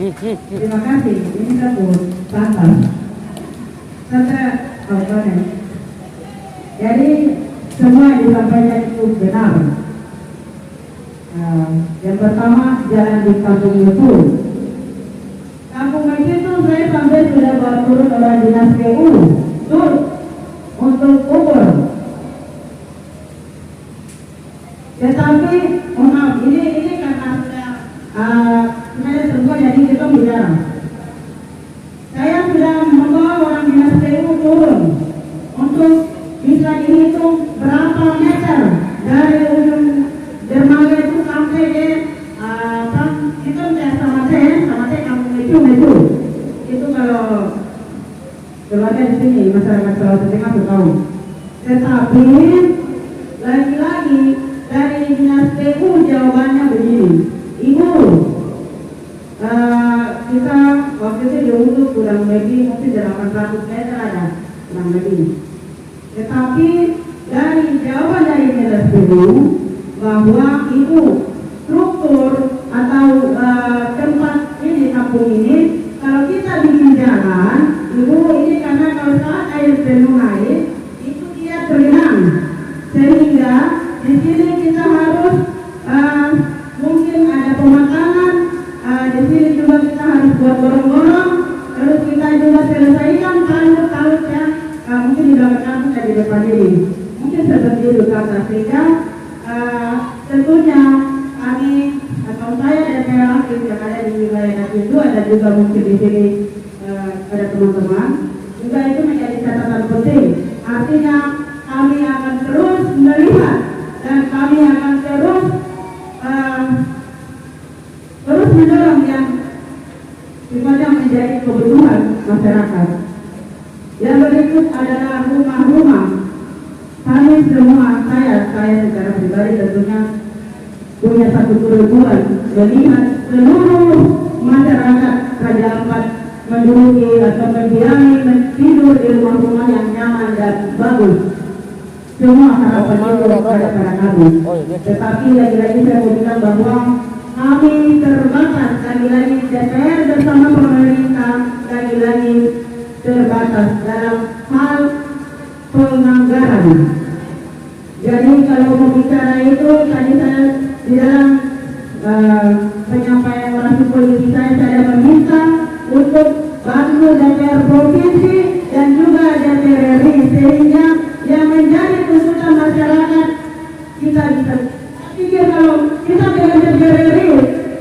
Terima kasih. Ini satu tanda. Tanda apa nih? Jadi semua yang disampaikan itu benar. Yang pertama, jalan di kampung itu. Kampung itu saya sampai sudah bawa turun orang dinas PU tur untuk ukur. Tetapi, maaf, ini karena sudah saya semua jadi kita bicara. Saya sudah membawa orang dinas PU turun untuk bisa dihitung berapa meter dari ujung dermaga itu sampai ke itu sama saya kampung itu kalau keluarga di sini masyarakat Sulawesi Tengah tahu. Tetapi lagi-lagi dari dinas PU jawabannya begini, Ibu, kita waktu itu diunduh kurang lebih mungkin 800 meter ada kurang lebih. Tetapi dari jawaban dari dinas PU bahwa Ibu struktur atau tempat ini kampung ini kalau kita bikin jalan, Ibu ini karena kalau saat air penuh air itu dia tergenang sehingga di sini kita harus mungkin ada pemakanan, di sini juga kita harus buat gorong-gorong, terus kita juga selesaikan talut yang mungkin di belakang kita di depan ini, mungkin seperti itu kata sehingga tentunya kami atau saya dan saya aktif yang ada di wilayah itu ada juga mungkin di sini ada teman-teman juga itu menjadi catatan penting. Artinya kami akan terus melihat dan kami akan terus mendorong yang sifatnya menjadi kebutuhan masyarakat. Yang berikut adalah rumah-rumah. Kami semua, saya secara pribadi tentunya punya satu tujuan melihat seluruh masyarakat Raja Ampat menduduki atau mendiami tidur di rumah-rumah yang nyaman dan bagus. Semua harapan itu kepada para kami. Tetapi lagi-lagi saya mau bilang bahwa kami terbatas, lagi-lagi DPR bersama pemerintah lagi-lagi terbatas dalam hal penganggaran. Jadi kalau mau bicara itu tadi saya di dalam penyampaian orasi politik saya meminta untuk bantu DPR provinsi dan juga DPR RI sehingga yang menjadi tuntutan masyarakat kita bisa pikir kalau kita dengan DPR RI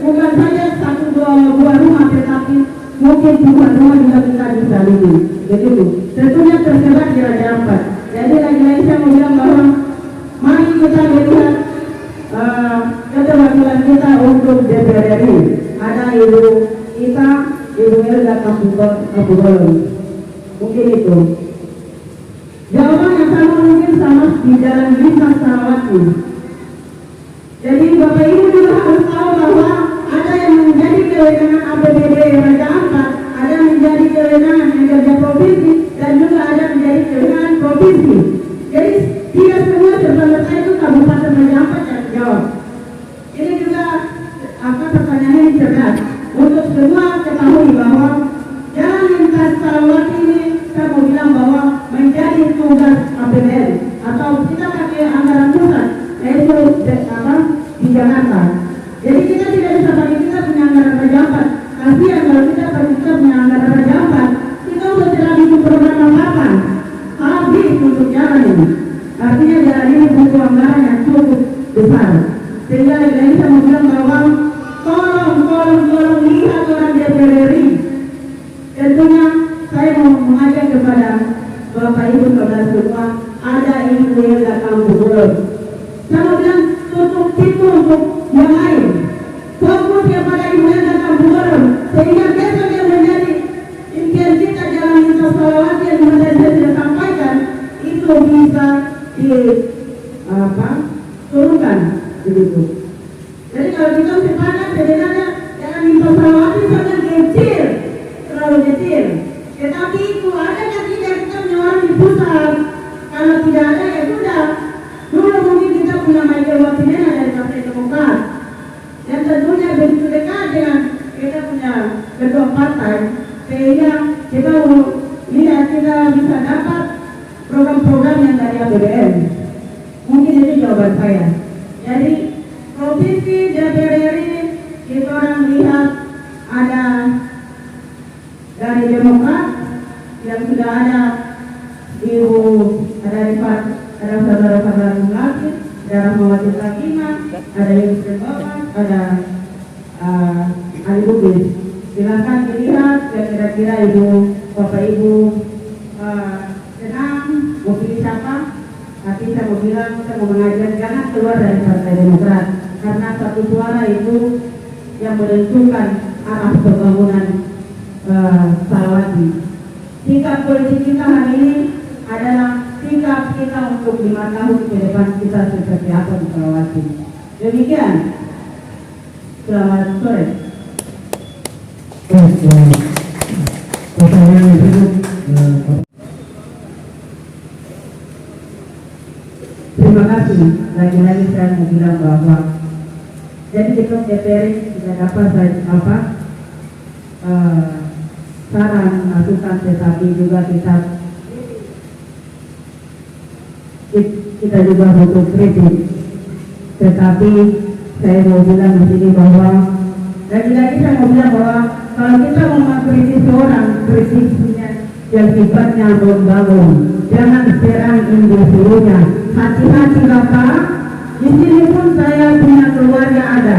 bukan saja satu dua rumah tetapi mungkin dua rumah juga kita bisa lihat begitu. Tentunya tersebar di Raja Ampat. Jadi lagi-lagi saya mau bilang bahwa mari kita lihat keterwakilan kita untuk DPR RI. Ada ibu kita, Ibu Melda Kapugol. Mungkin itu. Jawaban yang sama mungkin sama di Jalan Bintang Sarawati. Jadi Bapak Ibu juga harus tahu bahwa ada yang menjadi kewenangan APBD Raja Ampat, ada yang menjadi kewenangan kerja provinsi, dan juga ada yang menjadi kewenangan provinsi. Jadi tidak semua serta-merta itu Kabupaten Raja Ampat yang jawab. Ini juga pertanyaannya ini cerdas. Untuk semua ketahui bahwa jalan lintas Sarawati ini saya mau bilang bahwa menjadi tugas APBN atau kita pakai anggaran pusat yaitu di Jakarta. Jadi kita tidak bisa pakai kita punya anggaran Raja Ampat. Kasihan kalau kita punya anggaran Raja Ampat, kita udah tidak bikin program apa-apa. Habis untuk jalan ini. Artinya jalan ini butuh anggaran yang cukup besar. Sehingga lagi saya mau bilang bahwa tolong lihat orang DPR RI. Tentunya saya mau mengajak kepada Bapak Ibu saudara semua, ada Ibu Melda Kapugol. Saya mau bilang tutup pintu untuk yang lain. Fokus kepada Ibu Melda Kapugol sehingga besok yang menjadi impian kita jalan lintas Sarawati yang saya sudah sampaikan itu bisa turunkan begitu. Jadi kalau kita sepakat sebenarnya jalan lintas Sarawati sangat kecil, terlalu kecil. Tetapi itu ada yang tidak kita menyuarakan di pusat. Kalau tidak ada ya sudah. Dulu mungkin kita punya Michael Wasinena dari Partai Demokrat. Dan tentunya begitu dekat dengan kita punya dua partai, sehingga kita lihat kita bisa dapat program-program yang dari APBN. Mungkin itu jawaban saya. Jadi provinsi DPR RI kita orang lihat ada dari Demokrat yang sudah ada Ibu, ada Rifat, ada saudara-saudara Mulaki, ada Rahmawati Sakina, ada Ibu Bapak, ada Ali Bugis. Silakan dilihat yang kira-kira Ibu, Bapak Ibu senang mau pilih siapa. Tapi saya mau bilang, saya mau mengajak jangan keluar dari Partai Demokrat, karena satu suara itu yang menentukan arah pembangunan Salawati. Sikap politik kita hari ini adalah sikap kita untuk 5 tahun ke depan kita seperti apa di Salawati. Demikian. Selamat sore. Pertanyaan itu terima kasih. Lagi-lagi saya mau bilang bahwa jadi kita DPR tidak dapat saran masukan, tetapi juga kita juga butuh kritik. Tetapi saya mau bilang di sini bahwa lagi-lagi saya mau bilang bahwa kalau kita mau mengkritik seorang, kritiknya yang sifatnya membangun, jangan serang individunya. Hati-hati Bapak, di sini pun saya punya keluarga ada.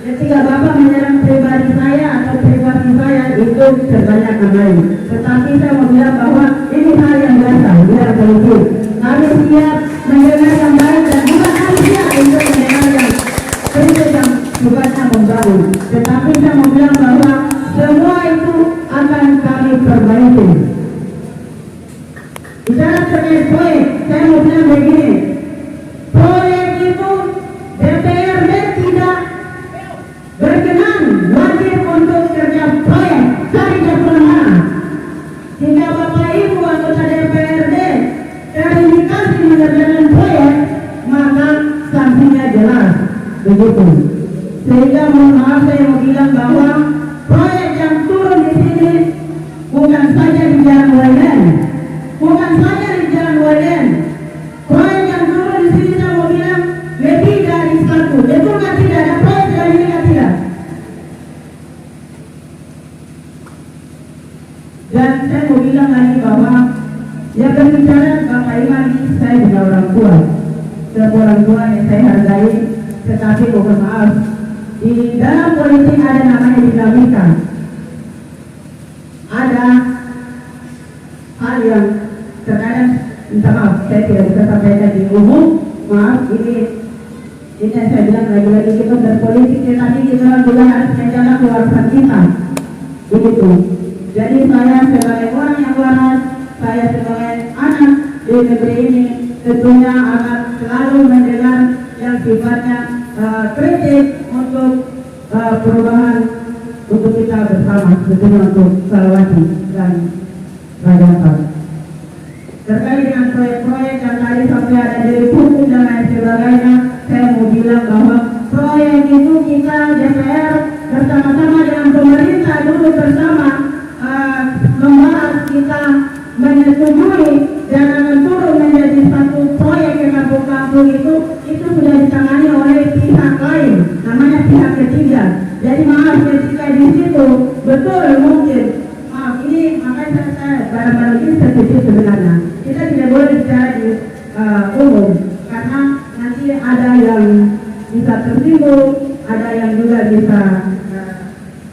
Ketika Bapak menyerang pribadi saya atau privasi saya itu sebanyak yang lain. Tetapi saya mau bilang bahwa ini hal yang biasa, biar politik. Kami siap mendengar yang baik dan juga kami siap untuk mendengar yang kritik yang sifatnya membangun. Tetapi saya mau bilang bahwa semua itu akan kami perbaiki. Bicara terkait proyek, saya mau bilang begini, proyek itu DPRD tidak berkenan wajib untuk kerja proyek dari mana. Jika Bapak Ibu anggota DPRD terindikasi mengerjakan proyek, maka sanksinya jelas, begitu. Sehingga mohon maaf saya mau bilang bahwa proyek yang turun di sini bukan saja di Jalan Waden, bukan saja di Jalan Waden. Proyek yang turun di sini saya mau bilang lebih dari 1. Betul nggak tidak? Ada proyek dari ini nggak tidak? Dan saya mau bilang lagi bahwa yang berbicara Bapak Iman ini saya juga orang tua, sebuah orang tua yang saya hargai. Tetapi mohon maaf, di dalam politik ada namanya dinamika. Ada hal yang terkadang minta maaf saya tidak bisa sampaikan di umum. Maaf, ini saya bilang lagi-lagi kita berpolitik, tetapi kita juga harus menjaga keluarga kita, begitu. Jadi saya sebagai orang yang waras, saya sebagai anak di negeri ini tentunya akan selalu mendengar yang sifatnya kritik untuk perubahan untuk kita bersama, tentunya untuk Salawati dan Raja Ampat. Terkait dengan proyek-proyek yang tadi sampai ada dari buku dan lain sebagainya, saya mau bilang bahwa proyek itu kita DPR bersama-sama dengan pemerintah dulu bersama membahas, kita menyetujui dan akan turun menjadi satu proyek yang kampung-kampung itu sudah ditangani oleh pihak lain, namanya pihak ketiga. Jadi maaf ketika di situ betul mungkin maaf ini makanya saya barang-barang ini setuju sebenarnya. Kita tidak boleh bicara di umum karena nanti ada yang bisa tersinggung, ada yang juga bisa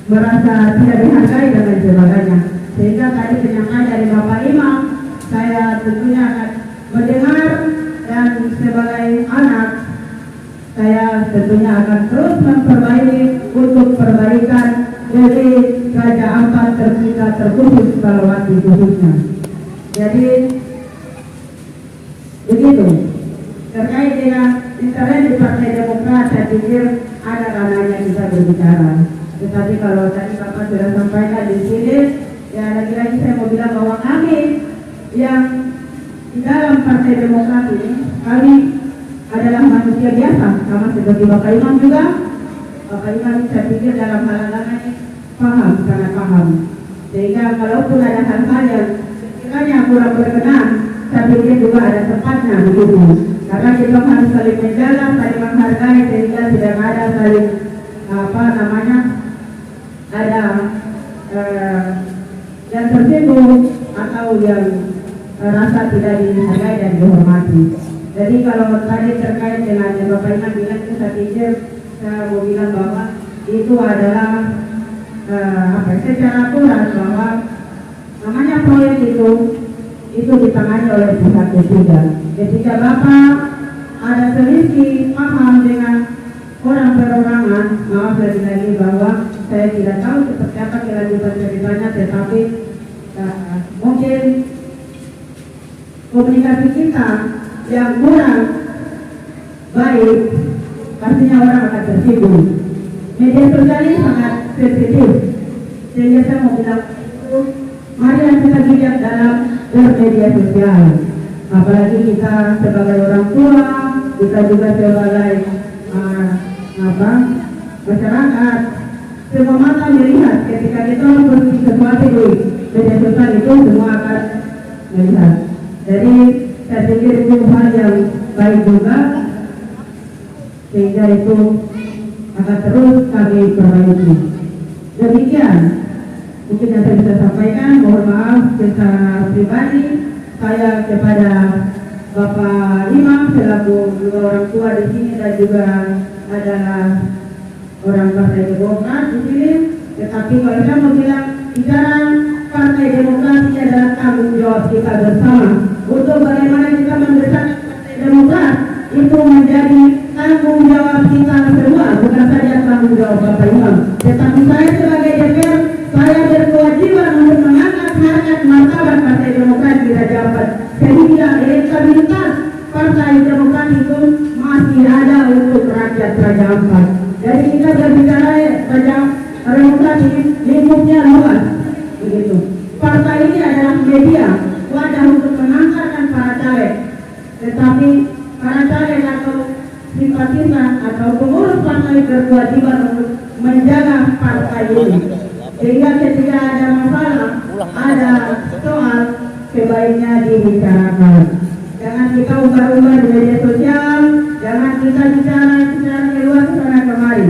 merasa tidak dihargai dan lain sebagainya. Sehingga tadi penyampaian dari Bapak Imam, saya tentunya akan mendengar dan sebagai anak saya tentunya akan terus memperbaiki untuk perbaikan dari Raja Ampat tercinta terkhusus Salawati khususnya. Jadi begitu. Terkait dengan internet di Partai Demokrat, saya pikir ada ranahnya kita berbicara. Tetapi kalau tadi Bapak sudah sampaikan di sini, ya lagi-lagi saya mau bilang bahwa kami yang di dalam Partai Demokrat ini, kami adalah manusia biasa, sama seperti Bapak Imam juga. Bapak Imam saya pikir dalam hal-hal ini sangat paham. Sehingga kalaupun ada hal-hal yang sekiranya kurang berkenan, saya pikir juga ada tempatnya begitu. Karena kita harus saling menjaga, saling menghargai, sehingga tidak ada saling ada yang tersinggung atau yang rasa tidak dihargai dan dihormati. Jadi kalau tadi terkait dengan yang Bapak Iman bilang, saya pikir saya mau bilang bahwa itu adalah secara aturan bahwa namanya proyek itu ditangani oleh pihak ketiga. Ketika Bapak ada selisih paham dengan orang perorangan, maaf lagi bahwa saya tidak tahu seperti apa kelanjutan ceritanya, tetapi mungkin komunikasi kita yang kurang baik, pastinya orang akan tersinggung. Media sosial ini sangat sensitif, sehingga saya mau bilang, mari kita bijak dalam bermedia sosial. Apalagi kita sebagai orang tua, kita juga sebagai masyarakat, semua mata melihat ketika kita memposting sesuatu di media sosial itu semua akan melihat. Jadi saya pikir itu hal yang baik juga, sehingga itu akan terus kami perbaiki. Demikian mungkin yang saya bisa sampaikan. Mohon maaf secara pribadi saya kepada Bapak Imam selaku dua orang tua di sini dan juga adalah orang Partai Demokrat di sini. Tetapi kalau saya mau bilang, bicara Partai Demokrat ini adalah tanggung jawab kita bersama untuk bagaimana kita mendesak Partai Demokrat itu menjadi tanggung jawab kita semua, bukan saja tanggung jawab Bapak Imam. Tetapi saya sebagai DPR, saya berkewajiban untuk mengangkat harkat martabat Partai Demokrat di Raja Ampat, sehingga elektabilitas Partai Demokrat itu masih ada untuk rakyat Raja Ampat. Jadi kita berbicara Raja Demokrat ini lingkupnya luas, begitu. Partai ini adalah media, wadah untuk mengantarkan para caleg, tetapi para caleg atau simpatisan atau pengurus partai berkewajiban untuk menjaga partai ini, sehingga ketika ada masalah, ada soal, sebaiknya dibicarakan. Jangan kita umbar-umbar di media sosial, jangan kita bicara di luar sana kemari,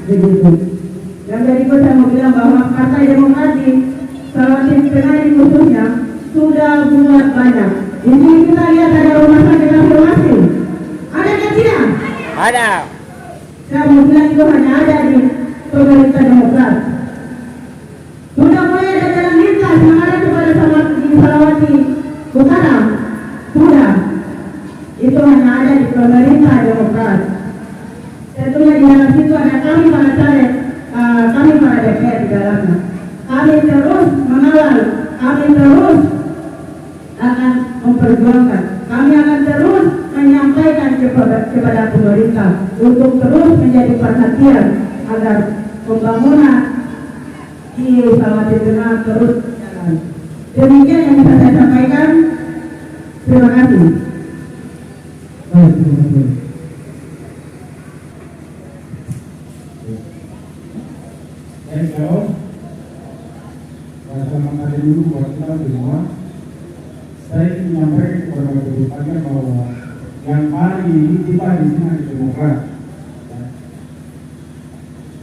begitu. Yang berikut saya mau bilang bahwa Partai Demokrat di Sulawesi Tengah ini khususnya sudah buat banyak. Di sini kita lihat ada rumah sakit masing-masing. Ada kan tidak? Ada. Saya mau bilang itu hanya ada di pemerintah Demokrat. Sudah mulai ada jalan lintas yang ada kepada Sulawesi Utara. Sudah. Itu hanya ada di pemerintah Demokrat. Tentunya di dalam situ ada kami para caleg, kami para DPR di dalamnya. Kami terus mengawal, kami terus akan memperjuangkan, kami akan terus menyampaikan kepada pemerintah untuk terus menjadi perhatian agar pembangunan di Sulawesi Tengah terus berjalan. Demikian yang bisa saya sampaikan. Terima kasih. Baik, terima kasih. Baik, jawab. Selamat hari dulu buat kita semua. Saya ingin menyampaikan kepada Bapak bahwa yang hari ini tiba di sini ada Demokrat.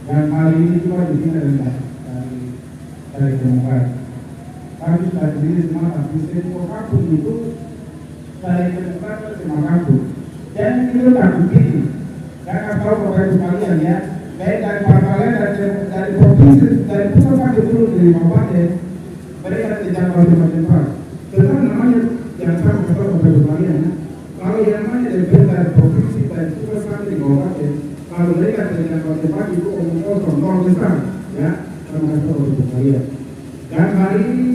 Yang hari ini tiba di sini dari Demokrat. Kami sudah sendiri semua, tapi semua kampung itu dari Demokrat ke semua kampung. Dan itu tak begini. Jangan tahu Bapak Ibu sekalian ya. Baik dari partai dari provinsi, dari pusat sampai turun dari kabupaten, mereka tidak macam-macam. Tetapi namanya yang sama Bapak Ibu sekalian ya. Kalau yang namanya dari provinsi, dari pusat sampai kabupaten, kalau mereka tidak macam-macam itu omong kosong, nol besar ya. Sama Bapak Ibu sekalian. Dan hari ini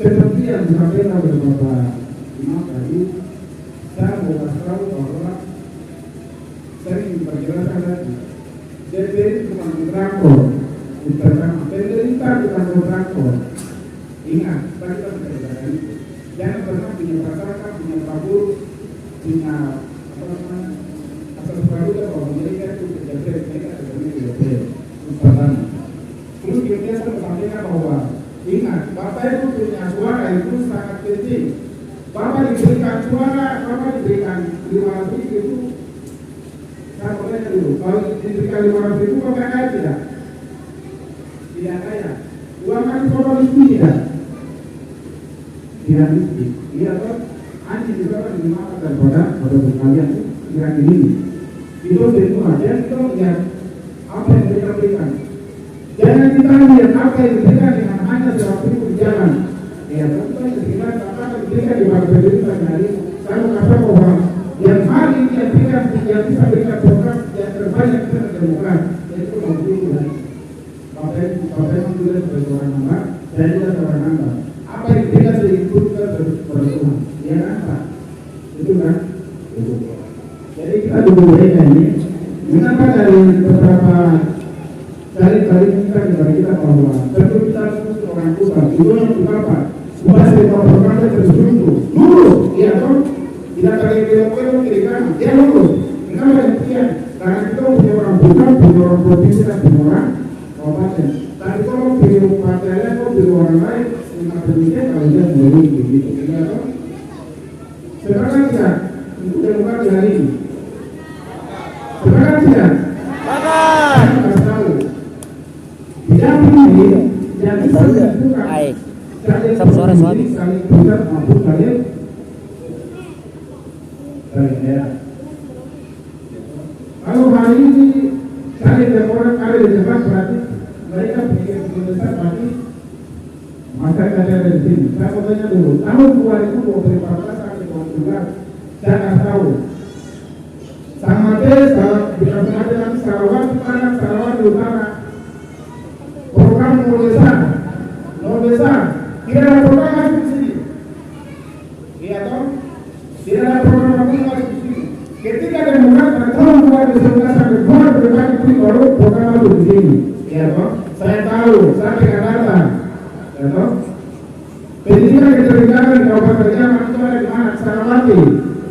seperti yang disampaikan oleh Bapak Imam tadi, saya mau kasih tahu bahwa sering diperjelaskan tadi, DPR itu bukan kontraktor, pemerintah bukan kontraktor. Ingat, tadi kita menceritakan itu. Jangan pernah punya prasangka, punya kabur, punya asal praduga bahwa mereka itu kerja mereka adalah DPR. Pertama, Saya sampaikan bahwa ingat, Bapak itu punya suara itu sangat penting. Bapak diberikan suara, Bapak diberikan 500.000 itu. Saya bertanya dulu, kalau diberikan 500.000 Bapak kaya tidak? Tidak kaya. Uang kan Bapak miskin tidak? Tidak miskin. Iya toh? Anjing juga kan dimakan daripada kalian kira ini. Itu semua. Dan kita lihat apa yang kita berikan. Jangan kita lihat apa yang diberikan dengan hanya sewaktu itu di jalan. Ya, tentu yang diberikan apa yang diberikan di bawah penderitaan hari. Saya kata bahwa yang hari ini yang bisa berikan program yang terbanyak kita temukan yaitu waktu itu. Bapak yang juga sebagai orang hamba, saya juga seorang hamba. Apa yang diberikan itu kita berdoa. Ya kan Pak? Itu kan? Itu. Jadi kita dulu berikan ini. Mengapa dari beberapa kali kita kepada kita bahwa tentu kita harus orang tua itu yang apa? Bukan sebuah program yang terus dulu, ya toh tidak kali kita kiri kanan, ya dulu. Kenapa demikian? Karena kita punya orang bukan, punya orang provinsi dan punya orang kabupaten. Tapi kalau punya partai lain, kalau punya orang lain, dengan demikian kalau dia menjadi begitu, ya toh. Sekarang tidak untuk demokrasi hari ini. Sekarang tidak. Kita tahu. Tidak ini yang bisa dilakukan. Sama suara suami. Kalian pusat maupun kalian dari daerah. Kalau hari ini kalian orang ada di tempat berarti mereka punya besar berarti masyarakat ada di sini. Saya mau tanya dulu, tahun 2024 sampai 2019 saya nggak tahu. Sama desa dengan Sarawak Utara, Sarawak Utara. Program mau besar, tidak ada program masuk di sini. Iya toh? Tidak ada program masuk di sini. Ketika Demokrat pada tahun 2019 sampai 2024 itu baru program masuk di sini. Iya toh? Saya tahu, saya pegang data. Iya toh? Pendidikan yang terbicara di Kabupaten Jawa itu ada di mana? Sarawati.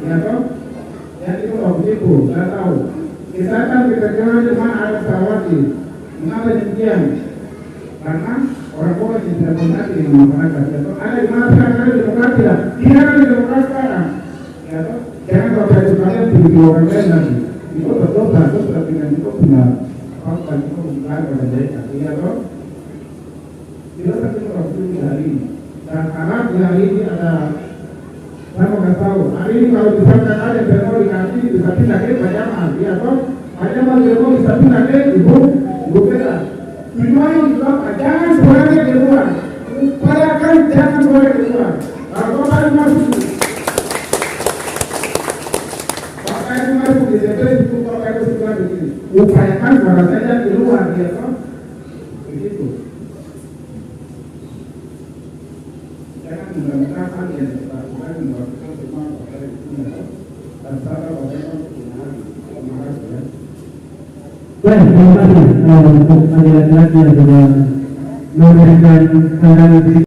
Iya toh? Yang itu begitu, saya tahu. Kesehatan pekerjaan di mana ada Sarawati. Mengapa demikian? Karena orang kota yang tidak mengerti dengan masyarakat. Ada di mana sekarang ada demokrasi tidak? Tidak ada demokrasi sekarang. Ya toh? Jangan kalau itu kalian pilih orang lain lagi. Itu berdosa, terus dengan itu punya fakta itu bukan pada mereka. Ya toh? Tidak ada demokrasi di hari ini. Dan karena di hari ini ada, saya mau kasih tahu. Hari ini kalau misalkan ada yang mau dikasih bisa pindah ke Pajaman. Ya toh? Pajaman demo bisa pindah ke ibu beda. Tujuannya itu apa? Jangan suaranya di luar. Upayakan jangan suara di luar. Kalau Bapak masuk, Bapak itu masuk di DPR itu Bapak itu sudah begini. Upayakan suara saja di luar, ya toh? Begitu. Jangan menggunakan yang dilakukan melakukan semua Bapak itu dan cara Bapak itu mengarah ya. Baik, terima kasih untuk laki-laki yang sudah memberikan pandangan